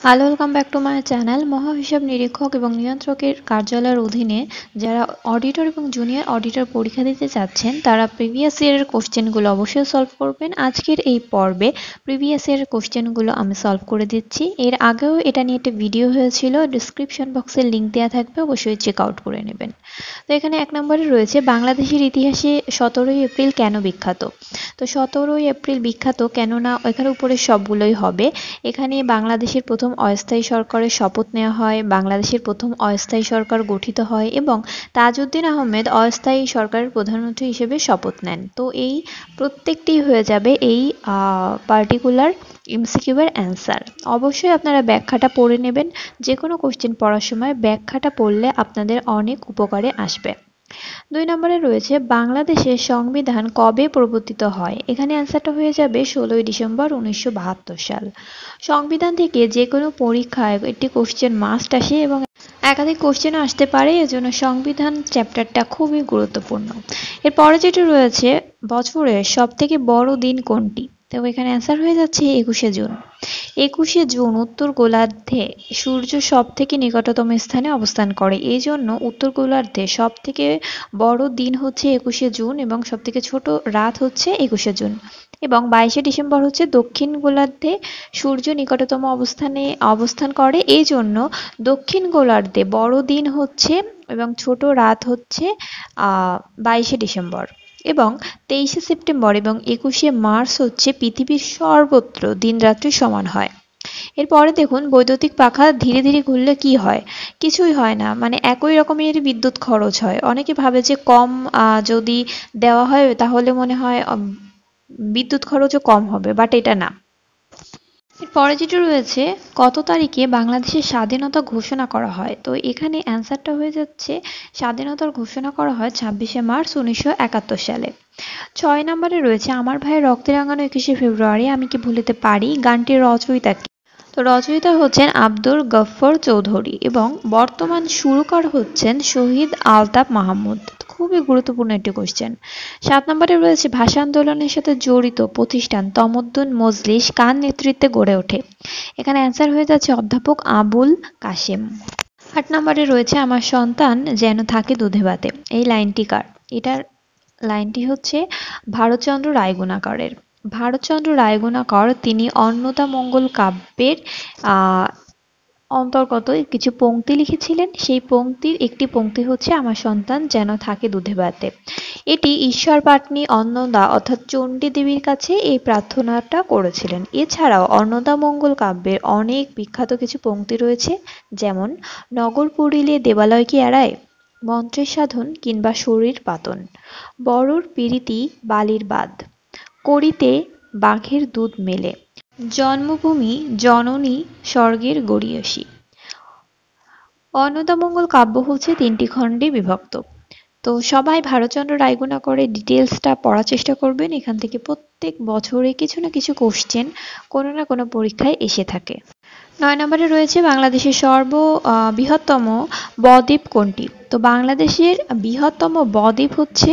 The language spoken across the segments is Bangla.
Hello, welcome back to my channel. মহাহিসাব নিরীক্ষক এবং নিয়ন্ত্রকের কার্যালয়ের অধীনে যারা অডিটর এবং জুনিয়র অডিটর পরীক্ষা দিতে চাচ্ছেন তারা প্রিভিয়াস ইয়ারের কোশ্চেনগুলো অবশ্যই সলভ করবেন। আজকের এই পর্বে প্রিভিয়াস ইয়ারের কোশ্চেনগুলো আমি সলভ করে দিচ্ছি। এর আগেও এটা নিয়ে একটা ভিডিও হয়েছিল, ডিসক্রিপশন বক্সে লিঙ্ক দেওয়া থাকবে, অবশ্যই চেক আউট করে নেবেন। তো এখানে 1 নম্বরে রয়েছে বাংলাদেশের ইতিহাসে 17ই এপ্রিল কেন বিখ্যাত। তো 17ই এপ্রিল বিখ্যাত কেননা এখানে উপরে সবগুলোই হবে। এখানে বাংলাদেশের প্রথম অস্থায়ী সরকারের শপথ নেওয়া হয়, বাংলাদেশের প্রথম অস্থায়ী সরকার গঠিত হয় এবং তাজউদ্দিন আহমেদ অস্থায়ী সরকারের প্রধানমন্ত্রী হিসেবে শপথ নেন। তো এই প্রত্যেকটি হয়ে যাবে এই পার্টিকুলার এমসিকিউ এর অ্যান্সার। অবশ্যই আপনারা ব্যাখ্যাটা পড়ে নেবেন। যে কোনো কোশ্চেন পড়ার সময় ব্যাখ্যাটা পড়লে আপনাদের অনেক উপকারে আসবে। 2 নম্বরে রয়েছে বাংলাদেশের সংবিধান কবে প্রবর্তিত হয়। এখানে অ্যান্সারটা হয়ে যাবে 16ই ডিসেম্বর 1972 সাল। সংবিধান থেকে যে কোনো পরীক্ষায় একটি কোশ্চেন মাস্ট আসে এবং একাধিক কোশ্চেনও আসতে পারে, এজন্য সংবিধান চ্যাপ্টারটা খুবই গুরুত্বপূর্ণ। এরপরে যেটি রয়েছে বছরের সবথেকে বড় দিন কোনটি। তো এখানে অ্যান্সার হয়ে যাচ্ছে 21শে জুন। 21শে জুন উত্তর গোলার্ধে সূর্য সব থেকে নিকটতম স্থানে অবস্থান করে, এই জন্য উত্তর গোলার্ধে সব থেকে বড় দিন হচ্ছে 21শে জুন এবং সব থেকে ছোট রাত হচ্ছে 21শে জুন। এবং 22শে ডিসেম্বর হচ্ছে দক্ষিণ গোলার্ধে সূর্য নিকটতম অবস্থান করে, এই জন্য দক্ষিণ গোলার্ধে বড় দিন হচ্ছে এবং ছোট রাত হচ্ছে 22শে ডিসেম্বর। এবং 23শে সেপ্টেম্বর এবং 21শে মার্চ হচ্ছে পৃথিবীর সর্বত্র দিনরাত্রি সমান হয়। এরপরে দেখুন বৈদ্যুতিক পাখা ধীরে ধীরে ঘুরলে কি হয়। কিছুই হয় না, মানে একই রকমের বিদ্যুৎ খরচ হয়। অনেকে ভাবে যে কম যদি দেওয়া হয় তাহলে মনে হয় বিদ্যুৎ খরচও কম হবে, বাট এটা না। এরপরে যেটা রয়েছে কত তারিখে বাংলাদেশের স্বাধীনতা ঘোষণা করা হয়। তো এখানে অ্যান্সারটা হয়ে যাচ্ছে স্বাধীনতার ঘোষণা করা হয় 26শে মার্চ 1971 সালে। 6 নম্বরে রয়েছে আমার ভাইয়ের রক্তে রাঙানো 21শে ফেব্রুয়ারি আমি কি ভুলিতে পারি, গানটির রচয়িতা কে। তো রচয়িতা হচ্ছেন আব্দুল গফফর চৌধুরী এবং বর্তমান সুরকার হচ্ছেন শহীদ আলতাফ মাহমুদ। খুবই গুরুত্বপূর্ণ একটি কোশ্চেন। 7 নম্বরে রয়েছে ভাষা আন্দোলনের সাথে জড়িত প্রতিষ্ঠান তমদ্দুন মজলিস কার নেতৃত্বে গড়ে ওঠে। এখানে অ্যান্সার হয়ে যাচ্ছে অধ্যাপক আবুল কাশেম। 8 নম্বরে রয়েছে আমার সন্তান যেন থাকে দুধে ভাতে, এই লাইনটি কার। এটার লাইনটি হচ্ছে ভারতচন্দ্র রায়গুণাকরের। ভারতচন্দ্র রায়গুণাকর তিনি অন্নদামঙ্গল কাব্যের অন্তর্গত কিছু পংক্তি লিখেছিলেন। সেই পংক্তির একটি পংক্তি হচ্ছে আমার সন্তান যেন থাকে দুধে ভাতে। এটি ঈশ্বর পাটনি অন্নদা অর্থাৎ চণ্ডী দেবীর কাছে এই প্রার্থনাটা করেছিলেন। এছাড়াও অন্নদামঙ্গল কাব্যের অনেক বিখ্যাত কিছু পংক্তি রয়েছে, যেমন নগর পুরিলে দেবালয় কি এড়ায়, মন্ত্রের সাধন কিংবা শরীর পাতন, বড়র পিরিতি বালির বাদ, করিতে বাঘের দুধ মেলে, জন্মভূমি জননী স্বর্গের গড়িয়সী। অন্নদামঙ্গল কাব্য হচ্ছে 3টি খণ্ডে বিভক্ত। তো সবাই ভারতচন্দ্র রায়গুণাকরের ডিটেলসটা পড়ার চেষ্টা করবেন। এখান থেকে প্রত্যেক বছরে কিছু না কিছু কোশ্চেন কোনো না কোনো পরীক্ষায় এসে থাকে। 9 নম্বরে রয়েছে বাংলাদেশের বৃহত্তম বদ্বীপ কোনটি। তো বাংলাদেশের বৃহত্তম বদ্বীপ হচ্ছে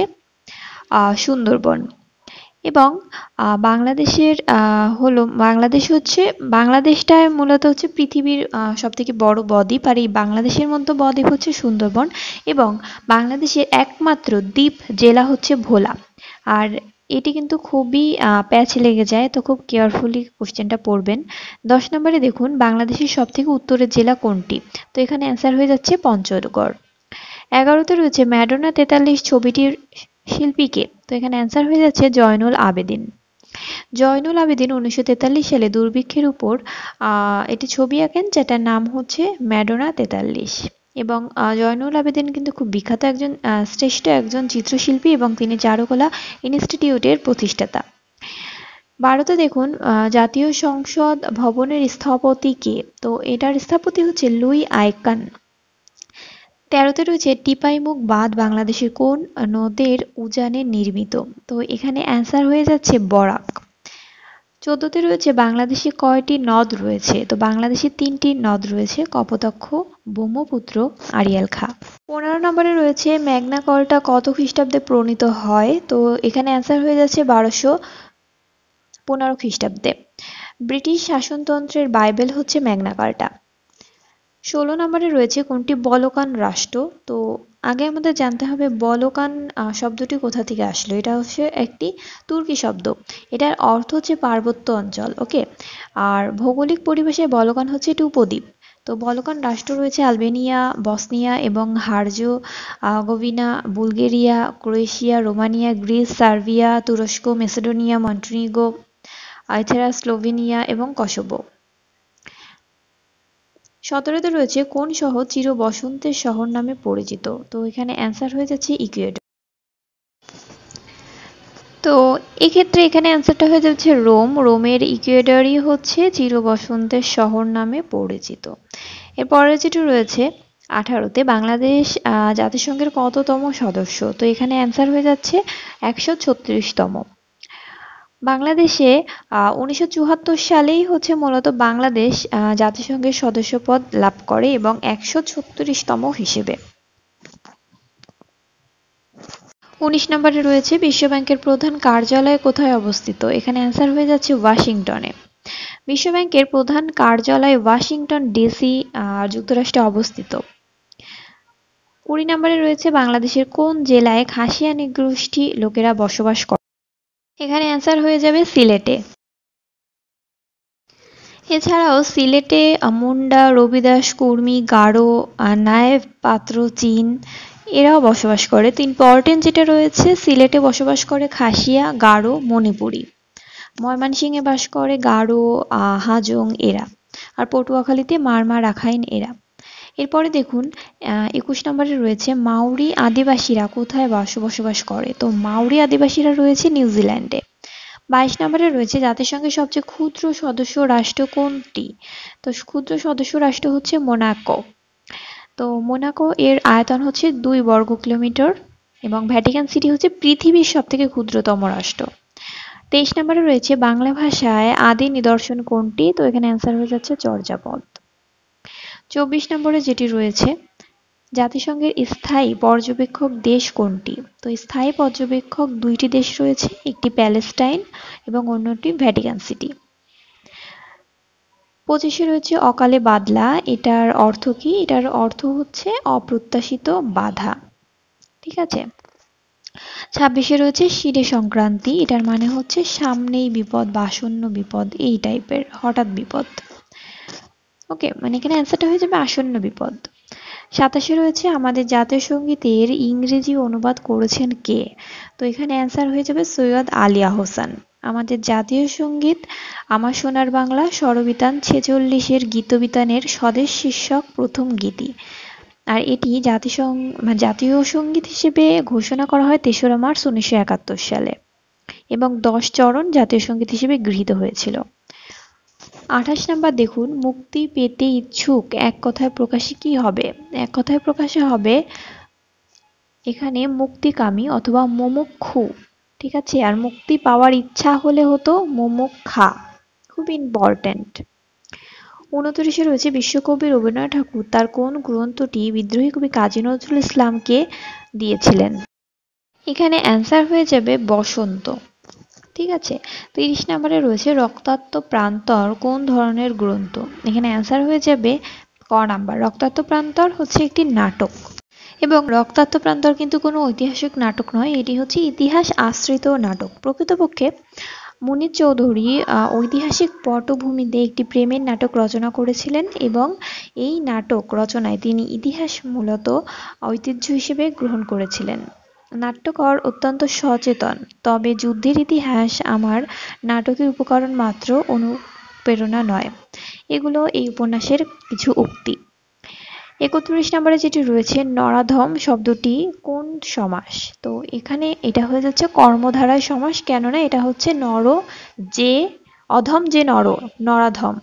সুন্দরবন। এবং বাংলাদেশের বাংলাদেশটায় মূলত হচ্ছে পৃথিবীর সবথেকে বড় বদ্বীপ, আর এই বাংলাদেশের মধ্যে বদ্বীপ হচ্ছে সুন্দরবন। এবং বাংলাদেশের একমাত্র দ্বীপ জেলা হচ্ছে ভোলা। আর এটি কিন্তু খুবই প্যাচ লেগে যায়, তো খুব কেয়ারফুলি কোশ্চেনটা পড়বেন। 10 নম্বরে দেখুন বাংলাদেশের সবথেকে উত্তরের জেলা কোনটি। তো এখানে অ্যান্সার হয়ে যাচ্ছে পঞ্চগড়। 11তে রয়েছে ম্যাডোনা 43 ছবিটির শিল্পী কে। তো এখানে অ্যান্সার হয়ে যাচ্ছে জয়নুল আবেদিন। জয়নুল আবেদিন 1943 সালে দুর্ভিক্ষের উপর একটি ছবি আঁকেন যেটার নাম হচ্ছে ম্যাডোনা 43। এবং জয়নুল আবেদিন কিন্তু খুব বিখ্যাত একজন শ্রেষ্ঠ একজন চিত্রশিল্পী এবং তিনি চারুকলা ইনস্টিটিউটের প্রতিষ্ঠাতা। 12তে দেখুন জাতীয় সংসদ ভবনের স্থপতি কে। তো এটার স্থপতি হচ্ছে লুই আইকান। 13তে রয়েছে টিপাইমুখ বাঁধ বাংলাদেশের কোন নদের উজানে নির্মিত। তো এখানে অ্যান্সার হয়ে যাচ্ছে বরাক। 14তে রয়েছে বাংলাদেশে কয়টি নদ রয়েছে। তো বাংলাদেশে 3টি নদ রয়েছে, কপোতাক্ষ, ব্রহ্মপুত্র, আড়িয়াল খাঁ। 15 নম্বরে রয়েছে ম্যাগনা কার্টা কত খ্রিস্টাব্দে প্রণীত হয়। তো এখানে অ্যান্সার হয়ে যাচ্ছে 1215 খ্রিস্টাব্দে। ব্রিটিশ শাসনতন্ত্রের বাইবেল হচ্ছে ম্যাগনা কার্টা। 16 নম্বরে রয়েছে কোনটি বলকান রাষ্ট্র। তো আগে আমাদের জানতে হবে বলকান শব্দটি কোথা থেকে আসলো। এটা হচ্ছে একটি তুর্কি শব্দ। এটার অর্থ হচ্ছে পার্বত্য অঞ্চল। ওকে, আর ভৌগোলিক পরিবেশে বলকান হচ্ছে একটি উপদ্বীপ। তো বলকান রাষ্ট্র রয়েছে আলবেনিয়া, বসনিয়া এবং Herzegovina, Bulgaria, Croatia, Romania, Greece, Serbia, তুরস্ক, মেসিডোনিয়া, মন্টিনিগ্রো, আইথেরা, স্লোভেনিয়া এবং কসোভো। 17তে রয়েছে কোন শহর চির বসন্তের শহর নামে পরিচিত। তো এখানে অ্যান্সার হয়ে যাচ্ছে ইকুয়েডর। তো এক্ষেত্রে এখানে অ্যান্সারটা হয়ে যাচ্ছে রোম। রোমের ইকুয়েডরই হচ্ছে চির বসন্তের শহর নামে পরিচিত। এরপরে যেটি রয়েছে 18তে বাংলাদেশ জাতিসংঘের কততম সদস্য। তো এখানে অ্যান্সার হয়ে যাচ্ছে 136তম। বাংলাদেশে 1974 সালেই হচ্ছে মূলত বাংলাদেশ জাতিসংঘের সদস্যপদ লাভ করে এবং 136তম হিসেবে। 19 নম্বরে রয়েছে বিশ্বব্যাংকের প্রধান কার্যালয় কোথায় অবস্থিত। এখানে অ্যান্সার হয়ে যাচ্ছে ওয়াশিংটনে। বিশ্বব্যাংকের প্রধান কার্যালয় ওয়াশিংটন ডিসি যুক্তরাষ্ট্রে অবস্থিত। 20 নম্বরে রয়েছে বাংলাদেশের কোন জেলায় খাসিয়া নৃগোষ্ঠী লোকেরা বসবাস করে। এখানে অ্যান্সার হয়ে যাবে সিলেটে। এছাড়াও সিলেটে মুন্ডা, রবিদাস, কুর্মি, গারো, নায়েব, পাত্র, চীন এরাও বসবাস করে। তো ইম্পর্টেন্ট যেটা রয়েছে সিলেটে বসবাস করে খাসিয়া, গারো, মণিপুরী। ময়মনসিংহে বাস করে গারো, হাজং এরা। আর পটুয়াখালীতে মারমা, রাখাইন এরা। এরপরে দেখুন 21 নম্বরে রয়েছে মাউরি আদিবাসীরা কোথায় বসবাস করে। তো মাউরি আদিবাসীরা রয়েছে নিউজিল্যান্ডে। 22 নম্বরে রয়েছে জাতিসংঘের সবচেয়ে ক্ষুদ্র সদস্য রাষ্ট্র কোনটি। তো ক্ষুদ্র সদস্য রাষ্ট্র হচ্ছে মোনাকো। তো মোনাকো এর আয়তন হচ্ছে 2 বর্গ কিলোমিটার এবং ভ্যাটিকান সিটি হচ্ছে পৃথিবীর সবথেকে ক্ষুদ্রতম রাষ্ট্র। 23 নম্বরে রয়েছে বাংলা ভাষায় আদি নিদর্শন কোনটি। তো এখানে অ্যান্সার হয়ে যাচ্ছে চর্যাপদ। 24 নম্বরে যেটি রয়েছে জাতিসংঘের স্থায়ী পর্যবেক্ষক দেশ কোনটি। তো স্থায়ী পর্যবেক্ষক 2টি দেশ রয়েছে, একটি প্যালেস্টাইন এবং অন্যটি ভ্যাটিকান সিটি। 25-এ রয়েছে অকালে বাদলা, এটার অর্থ কি। এটার অর্থ হচ্ছে অপ্রত্যাশিত বাধা। ঠিক আছে। 26-এ রয়েছে শিরে সংক্রান্তি, এটার মানে হচ্ছে সামনেই বিপদ বা আসন্ন বিপদ, এই টাইপের হঠাৎ বিপদ। ওকে, মানে এখানে অ্যান্সারটা হয়ে যাবে আসন্ন বিপদ। 27-এ রয়েছে আমাদের জাতীয় সঙ্গীতের ইংরেজি অনুবাদ করেছেন কে। তো এখানে অ্যান্সার হয়ে যাবে সৈয়দ আলী আহসান। আমাদের জাতীয় সঙ্গীত আমার সোনার বাংলা স্বরবিতান 46-এর গীতবিতানের স্বদেশ শীর্ষক প্রথম গীতি। আর এটি জাতীয় সঙ্গীত হিসেবে ঘোষণা করা হয় 3রা মার্চ 1971 সালে এবং 10 চরণ জাতীয় সঙ্গীত হিসেবে গৃহীত হয়েছিল। 28 নাম্বার দেখুন মুক্তি পেতে ইচ্ছুক এক কথায় প্রকাশে কি হবে। এক কথায় প্রকাশে হবে এখানে মুক্তিকামী অথবা মুমুক্ষু। ঠিক আছে, আর মুক্তি পাওয়ার ইচ্ছা হলে হতো মুমুক্ষা। খুব ইম্পর্টেন্ট। 29-এ রয়েছে বিশ্বকবি রবীন্দ্রনাথ ঠাকুর তার কোন গ্রন্থটি বিদ্রোহী কবি কাজী নজরুল ইসলামকে দিয়েছিলেন। এখানে অ্যান্সার হয়ে যাবে বসন্ত। ঠিক আছে। 30 নম্বরে রয়েছে রক্তাক্ত প্রান্তর কোন ধরনের গ্রন্থ। এখানে অ্যান্সার হয়ে যাবে ক নাম্বার। রক্তাক্ত প্রান্তর হচ্ছে একটি নাটক এবং রক্তাক্ত প্রান্তর কিন্তু কোনো ঐতিহাসিক নাটক নয়, এটি হচ্ছে ইতিহাস আশ্রিত নাটক। প্রকৃতপক্ষে মুনির চৌধুরী ঐতিহাসিক পটভূমিতে একটি প্রেমের নাটক রচনা করেছিলেন এবং এই নাটক রচনায় তিনি ইতিহাস মূলত ঐতিহ্য হিসেবে গ্রহণ করেছিলেন। নাট্যকার অত্যন্ত সচেতন, তবে যুদ্ধের ইতিহাস আমার নাটকের উপকরণ মাত্র, অনুপ্রেরণা নয়। এগুলো এই উপন্যাসের কিছু উক্তি। 31 নম্বরে যেটি রয়েছে নরাধম শব্দটি কোন সমাস। তো এখানে এটা হয়ে যাচ্ছে কর্মধারায় সমাস, কেননা এটা হচ্ছে নর যে অধম যে নর, নরাধম।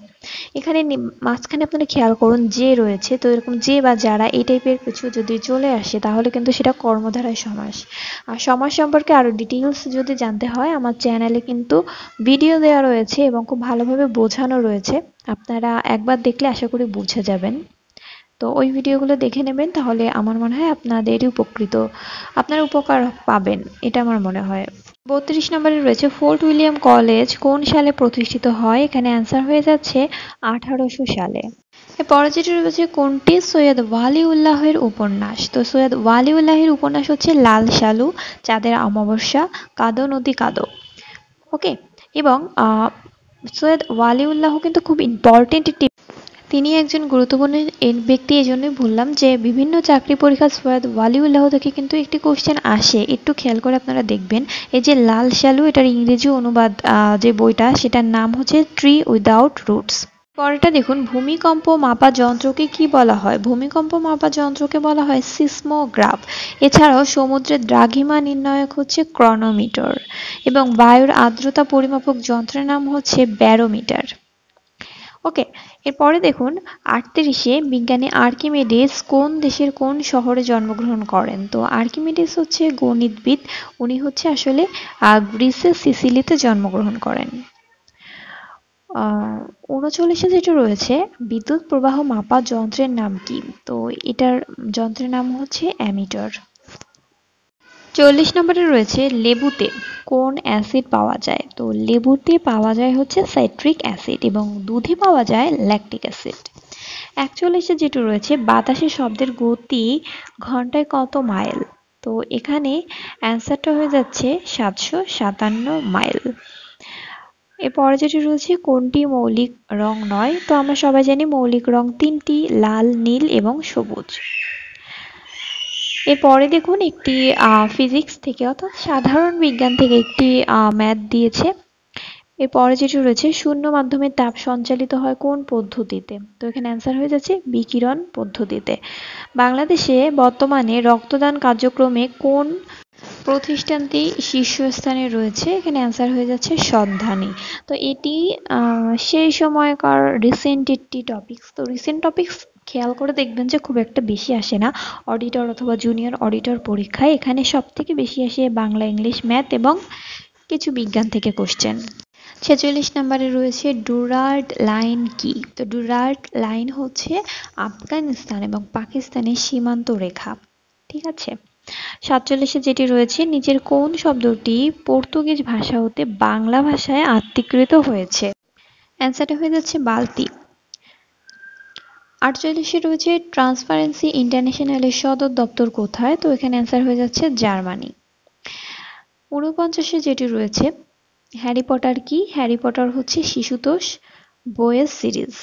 এখানে মাঝখানে আপনারা খেয়াল করুন যে রয়েছে, তো এরকম যে বা যারা এই টাইপের কিছু যদি চলে আসে তাহলে কিন্তু সেটা কর্মধারায় সমাস। আর সমাস সম্পর্কে আরো ডিটেইলস যদি জানতে হয় আমার চ্যানেলে কিন্তু ভিডিও দেওয়া রয়েছে এবং খুব ভালোভাবে বোঝানো রয়েছে, আপনারা একবার দেখলে আশা করি বুঝে যাবেন। তো ওই ভিডিওগুলো দেখে নেবেন, তাহলে আমার মনে হয় আপনারা উপকার পাবেন, এটা আমার মনে হয়। 32 নম্বরে রয়েছে ফোর্ট উইলিয়াম কলেজ কোন সালে প্রতিষ্ঠিত হয়? এখানে অ্যান্সার হয়ে যাচ্ছে 1800 সালে। এরপরে যেটি রয়েছে কোনটি সৈয়দ ওয়ালিউল্লাহের উপন্যাস? তো সৈয়দ ওয়ালিউল্লাহের উপন্যাস হচ্ছে লাল সালু, চাঁদের অমাবস্যা, কাদো নদী কাদো। ওকে, এবং সৈয়দ ওয়ালিউল্লাহ কিন্তু খুব ইম্পর্টেন্ট একটি, তিনি একজন গুরুত্বপূর্ণ ব্যক্তি। এই জন্যই বললাম যে বিভিন্ন চাকরি পরীক্ষা সৈয়দ ওয়ালিউল্লাহ থেকে কিন্তু একটি কোশ্চেন আসে, একটু খেয়াল করে আপনারা দেখবেন। এই যে লাল সালু, এটার ইংরেজি অনুবাদ যে বইটা, সেটার নাম হচ্ছে ট্রি উইদাউট রুটস। পরেরটা দেখুন, ভূমিকম্প মাপা যন্ত্রকে কি বলা হয়? ভূমিকম্প মাপা যন্ত্রকে বলা হয় সিসমোগ্রাফ। এছাড়াও সমুদ্রের দ্রাঘিমা নির্ণায়ক হচ্ছে ক্রনোমিটার, এবং বায়ুর আর্দ্রতা পরিমাপক যন্ত্রের নাম হচ্ছে ব্যারোমিটার। ওকে, এরপরে দেখুন 38-এ বিজ্ঞানী আর্কিমিডিস কোন দেশের কোন শহরে জন্মগ্রহণ করেন? তো আর্কিমিডিস হচ্ছে গণিতবিদ, উনি হচ্ছে আসলে গ্রিসের সিসিলিতে জন্মগ্রহণ করেন। 39-এ যেটা রয়েছে বিদ্যুৎ প্রবাহ মাপা যন্ত্রের নাম কি? তো এটার যন্ত্রের নাম হচ্ছে অ্যামিটার। 40 নম্বরে রয়েছে লেবুতে কোন অ্যাসিড পাওয়া যায়? তো লেবুতে পাওয়া যায় হচ্ছে সাইট্রিক অ্যাসিড, এবং দুধে পাওয়া যায় ল্যাকটিক অ্যাসিড। 41-এ যেটা রয়েছে বাতাসের শব্দের গতি ঘন্টায় কত মাইল? তো এখানে অ্যান্সারটা হয়ে যাচ্ছে 757 মাইল। এরপরে যেটি রয়েছে কোনটি মৌলিক রং নয়? তো আমরা সবাই জানি মৌলিক রং তিনটি, লাল, নীল এবং সবুজ। এরপরে দেখুন একটি ফিজিক্স থেকে অর্থাৎ সাধারণ বিজ্ঞান থেকে একটি ম্যাথ দিয়েছে। এরপরে যেটি রয়েছে শূন্য মাধ্যমে তাপ সঞ্চালিত হয় কোন পদ্ধতিতে? তো এখানে অ্যান্সার হয়ে যাচ্ছে বিকিরণ পদ্ধতিতে। বাংলাদেশে বর্তমানে রক্তদান কার্যক্রমে কোন প্রতিষ্ঠানটি শীর্ষস্থানে রয়েছে? এখানে অ্যান্সার হয়ে যাচ্ছে সন্ধানী। তো এটি সেই সময়কার রিসেন্ট একটি টপিকস। তো রিসেন্ট টপিকস খেয়াল করে দেখবেন যে খুব একটা বেশি আসে না অডিটর অথবা জুনিয়র অডিটর পরীক্ষায়। এখানে সব থেকে বেশি আসে বাংলা, ইংলিশ, ম্যাথ এবং কিছু বিজ্ঞান থেকে কোশ্চেন। 46 নম্বরে রয়েছে ডুরাল্ড লাইন কি? তো ডুরাল্ড লাইন হচ্ছে আফগানিস্তান এবং পাকিস্তানের সীমান্ত রেখা। ঠিক আছে। 47-এ যেটি রয়েছে নিচের কোন শব্দটি পর্তুগিজ ভাষা হতে বাংলা ভাষায় আত্মীকৃত হয়েছে? অ্যান্সারটা হয়ে যাচ্ছে বালতি। 48-এ রয়েছে ট্রান্সপারেন্সি ইন্টারন্যাশনালের সদর দপ্তর কোথায়? তো এখানে অ্যান্সার হয়ে যাচ্ছে জার্মানি। 49-এ যেটি রয়েছে হ্যারি পটার কি? হ্যারি পটার হচ্ছে শিশুতোষ বইয়ের সিরিজ।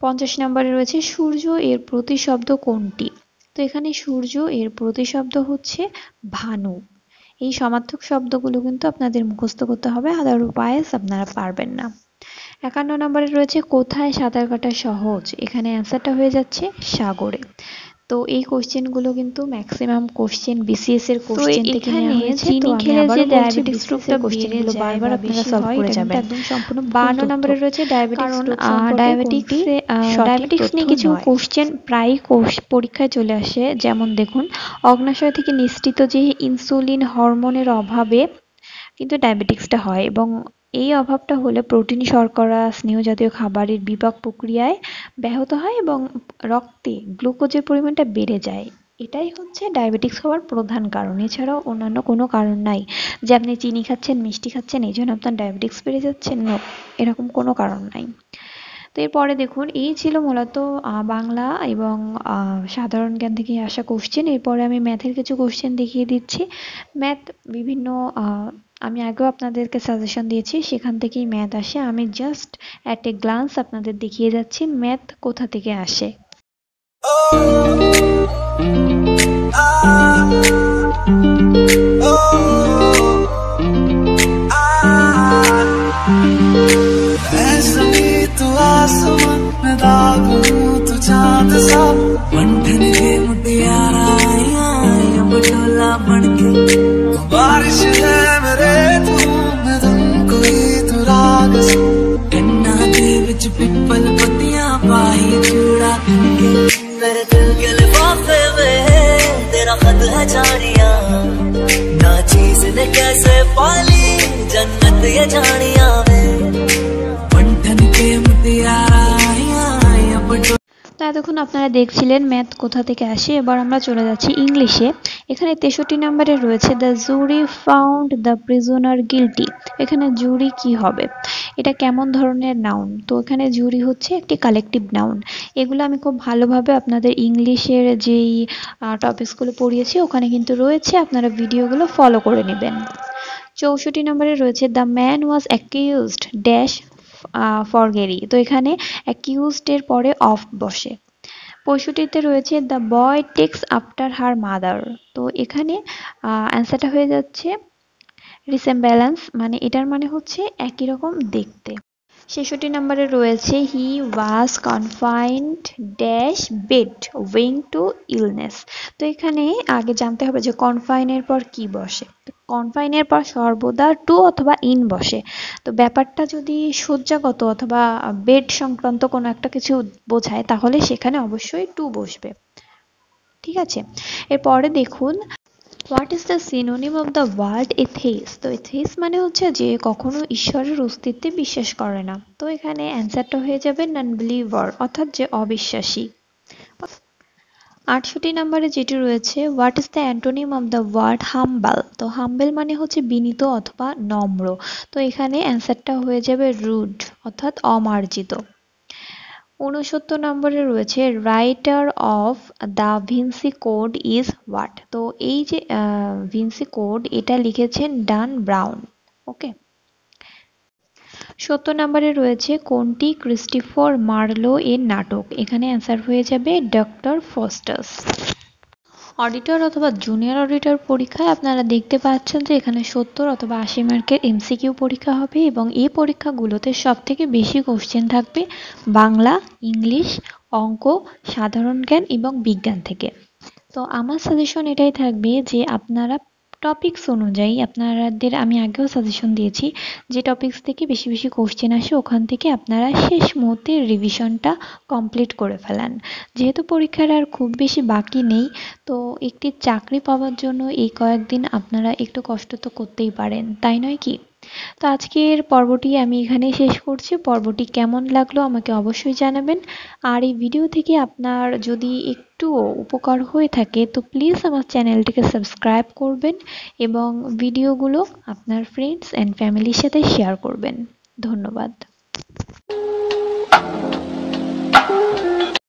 50 নম্বরে রয়েছে সূর্য এর প্রতিশব্দ কোনটি? তো এখানে সূর্য এর প্রতিশব্দ হচ্ছে ভানু। এই সমার্থক শব্দগুলো কিন্তু আপনাদের মুখস্থ করতে হবে, আদারওয়াইজ আপনারা পারবেন না। 51 নম্বরে রয়েছে কোথায় সাঁতার কাটা সহজ? এখানে অ্যান্সারটা হয়ে যাচ্ছে সাগরে। তো এই কোশ্চেনগুলো কিন্তু ম্যাক্সিমাম কোশ্চেন বিসিএস এর কোশ্চেন থেকে নেওয়া হয়েছে। চিনি খেলে যে ডায়াবেটিস রোগটা বেড়ে যায়, বারবার আপনারা সলভ করে যাবেন। একদম সম্পূর্ণ 52 নম্বরে রয়েছে ডায়াবেটিস রোগ সম্পর্কে ডায়াবেটিক্স নিয়ে কিছু কোশ্চেন প্রায় পরীক্ষায় চলে আসে। যেমন দেখুন অগ্নাশয় থেকে নিঃসৃত যে ইনসুলিন হরমোনের অভাবে কিন্তু ডায়াবেটিক্সটা হয়, এবং এই অভাবটা হলে প্রোটিন, শর্করা, স্নেহ জাতীয় খাবারের বিপাক প্রক্রিয়ায় ব্যাহত হয় এবং রক্তে গ্লুকোজের পরিমাণটা বেড়ে যায়। এটাই হচ্ছে ডায়াবেটিক্স হওয়ার প্রধান কারণ। এছাড়াও অন্যান্য কোনো কারণ নাই যে আপনি চিনি খাচ্ছেন, মিষ্টি খাচ্ছেন, এই জন্য আপনার ডায়াবেটিক্স বেড়ে যাচ্ছে। নো, এরকম কোনো কারণ নাই। তো এরপরে দেখুন এই ছিল মূলত বাংলা এবং সাধারণ জ্ঞান থেকে আসা কোশ্চেন। এরপরে আমি ম্যাথের কিছু কোশ্চেন দেখিয়ে দিচ্ছি। ম্যাথ বিভিন্ন আমি আগেও আপনাদেরকে সাজেশন দিয়েছি, সেখান থেকেই ম্যাথ আসে। আমি জাস্ট অ্যাট এ গ্লান্স আপনাদের দেখিয়ে যাচ্ছি ম্যাথ কোথা থেকে আসে। बारिश है मेरे मैं तुमको ही तू राग गन्ना दे विच पिपल पत्तियां पाई चूड़ा मेरे दिल के लिफाफे में तेरा खत है जानिया ना चीज ने कैसे पाली जन्नत ये जानिया में पंठन के मुतियारा তো এতক্ষণ আপনারা দেখছিলেন ম্যাথ কোথা থেকে আসে, এবার আমরা চলে যাচ্ছি ইংলিশে। এখানে 63 নম্বরে রয়েছে the jury found the prisoner guilty. এখানে জুরি কি হবে, এটা কেমন ধরনের নাউন? তো এখানে জুরি হচ্ছে একটি কালেকটিভ নাউন। এগুলো আমি খুব ভালোভাবে আপনাদের ইংলিশের যেই টপিকসগুলো পড়িয়েছি ওখানে কিন্তু রয়েছে, আপনারা ভিডিওগুলো ফলো করে নেবেন। 64 নম্বরে রয়েছে the man was accused dash forgery. তো এখানে অ্যাকিউজড এর পরে অফ বসে। 65-তে রয়েছে the boy takes after her mother. তো এখানে অ্যান্সারটা হয়ে যাচ্ছে রিসেম্বলেন্স, মানে এটার মানে হচ্ছে একই রকম দেখতে। 66 নম্বরে রয়েছে he was confined dash bed owing to illness. তো এখানে আগে জানতে হবে যে কনফাইনের পর কি বসে। কনফাইনের পর সর্বদা টু অথবা ইন বসে। তো ব্যাপারটা যদি শয্যাগত অথবা বেড সংক্রান্ত কোনো একটা কিছু বোঝায় তাহলে সেখানে অবশ্যই টু বসবে। ঠিক আছে, এরপরে দেখুন what is the synonym of the word এথেইস। তো এথেইস মানে হচ্ছে যে কখনো ঈশ্বরের অস্তিত্বে বিশ্বাস করে না। তো এখানে অ্যান্সারটা হয়ে যাবে নন বিলিভার, অর্থাৎ যে অবিশ্বাসী। 68 নম্বরে যেটি রয়েছে what is the antonym of the word humble. তো হাম্বল মানে হচ্ছে বিনীত অথবা নম্র। তো এখানে অ্যান্সারটা হয়ে যাবে রুড, অর্থাৎ অমার্জিত। 69 নম্বরে রয়েছে writer of the Vinci code is what. তো এই যে ভিনসি কোড এটা লিখেছেন ডান ব্রাউন। ওকে। 70 নম্বরে রয়েছে কোনটি ক্রিস্টোফার মার্লো এর নাটক। এখানে অ্যান্সার হয়ে যাবে ডক্টর ফস্টাস। অডিটর অথবা জুনিয়র অডিটর পরীক্ষায় আপনারা দেখতে পাচ্ছেন যে এখানে 70 অথবা 80 মার্কের এমসিকিউ পরীক্ষা হবে এবং এই পরীক্ষাগুলোতে সবথেকে বেশি কোশ্চেন থাকবে বাংলা, ইংলিশ, অঙ্ক, সাধারণ জ্ঞান এবং বিজ্ঞান থেকে। তো আমার সাজেশন এটাই থাকবে যে আপনারা টপিকস অনুযায়ী, আপনাদের আমি আগেও সাজেশন দিয়েছি যে টপিকস থেকে বেশি বেশি কোশ্চেন আসে ওখান থেকে আপনারা শেষ মুহূর্তে রিভিশনটা কমপ্লিট করে ফেলান। যেহেতু পরীক্ষার আর খুব বেশি বাকি নেই, তো একটি চাকরি পাওয়ার জন্য এই কয়েকদিন আপনারা একটু কষ্ট তো করতেই পারেন, তাই নয় কি? তো আজকের পর্বটি আমি এখানেই শেষ করছি। পর্বটি কেমন লাগলো আমাকে অবশ্যই জানাবেন। আর এই ভিডিও থেকে আপনার যদি একটুও উপকার হয়ে থাকে তো প্লিজ আমার চ্যানেলটিকে সাবস্ক্রাইব করবেন এবং ভিডিওগুলো আপনার ফ্রেন্ডস অ্যান্ড ফ্যামিলির সাথে শেয়ার করবেন। ধন্যবাদ।